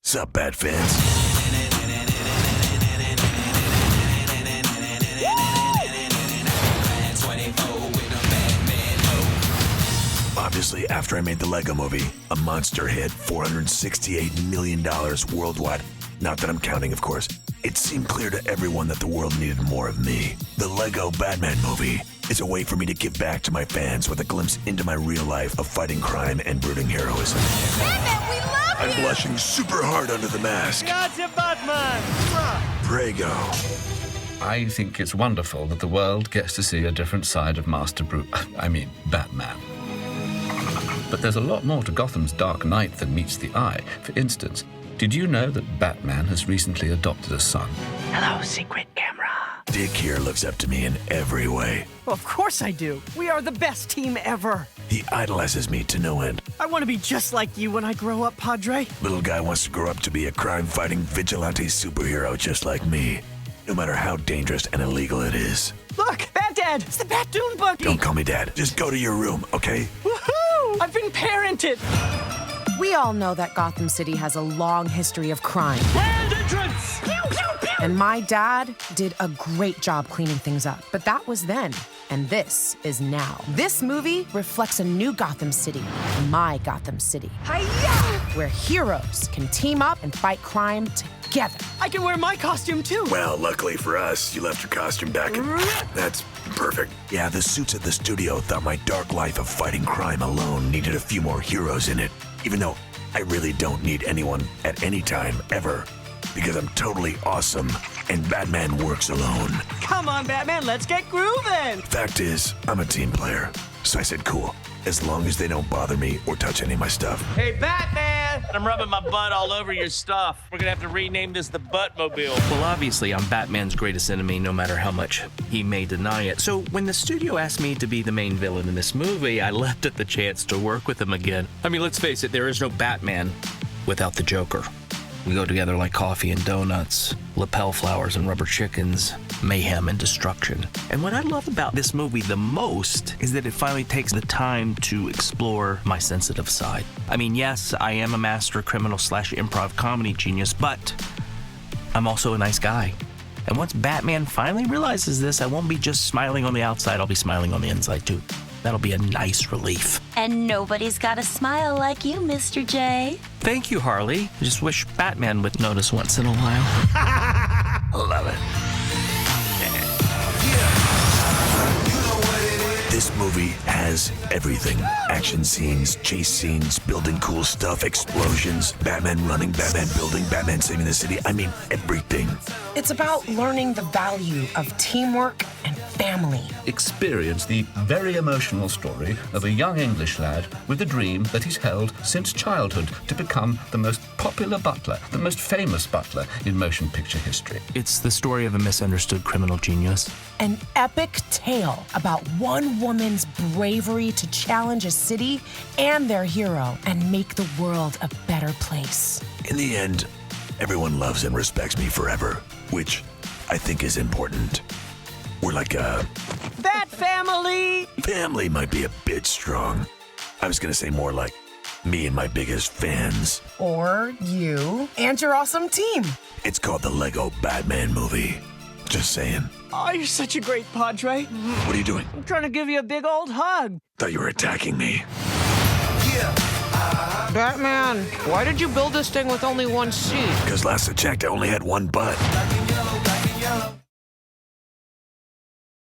Sup, Bat fans? Obviously, after I made the Lego movie, a monster hit, $468 million worldwide. Not that I'm counting, of course. It seemed clear to everyone that the world needed more of me. The Lego Batman movie is a way for me to give back to my fans with a glimpse into my real life of fighting crime and brooding heroism. Batman, we love you! I'm blushing super hard under the mask. Grazie, Batman! Prego. I think it's wonderful that the world gets to see a different side of Batman. But there's a lot more to Gotham's Dark Knight than meets the eye. For instance, did you know that Batman has recently adopted a son? Hello, secret camera. Dick here looks up to me in every way. Well, of course I do. We are the best team ever. He idolizes me to no end. I want to be just like you when I grow up, Padre. Little guy wants to grow up to be a crime-fighting vigilante superhero just like me, no matter how dangerous and illegal it is. Look, Bat Dad, it's the Bat Dune buggy. Don't call me Dad. Just go to your room, okay? Woohoo! I've been parented. We all know that Gotham City has a long history of crime. And entrance! Pew, pew, pew. And my dad did a great job cleaning things up. But that was then, and this is now. This movie reflects a new Gotham City, my Gotham City, Hi-ya! where heroes can team up and fight crime together. I can wear my costume too. Well, luckily for us, you left your costume back in... That's perfect. Yeah, the suits at the studio thought my dark life of fighting crime alone needed a few more heroes in it, even though I really don't need anyone at any time, ever, because I'm totally awesome, and Batman works alone. Come on, Batman, let's get grooving. Fact is, I'm a team player, so I said cool, as long as they don't bother me or touch any of my stuff. Hey, Batman! I'm rubbing my butt all over your stuff. We're gonna have to rename this the Buttmobile. Well, obviously, I'm Batman's greatest enemy, no matter how much he may deny it. So when the studio asked me to be the main villain in this movie, I leapt at the chance to work with him again. I mean, let's face it, there is no Batman without the Joker. We go together like coffee and donuts, lapel flowers and rubber chickens, mayhem and destruction. And what I love about this movie the most is that it finally takes the time to explore my sensitive side. I mean, yes, I am a master criminal / improv comedy genius, but I'm also a nice guy. And once Batman finally realizes this, I won't be just smiling on the outside, I'll be smiling on the inside too. That'll be a nice relief. And nobody's got a smile like you, Mr. J. Thank you, Harley. I just wish Batman would notice once in a while. Love it. This movie has everything. Action scenes, chase scenes, building cool stuff, explosions, Batman running, Batman building, Batman saving the city. I mean, everything. It's about learning the value of teamwork and family. Experience the very emotional story of a young English lad with a dream that he's held since childhood to become the most popular butler, the most famous butler in motion picture history. It's the story of a misunderstood criminal genius. An epic tale about one woman's bravery to challenge a city and their hero and make the world a better place. In the end, everyone loves and respects me forever, which I think is important. We're like a... Bat family! Family might be a bit strong. I was gonna say more like me and my biggest fans. Or you and your awesome team. It's called the Lego Batman movie. Just saying. Oh, you're such a great Padre. What are you doing? I'm trying to give you a big old hug. Thought you were attacking me. Batman, why did you build this thing with only one seat? Because last I checked, I only had one butt.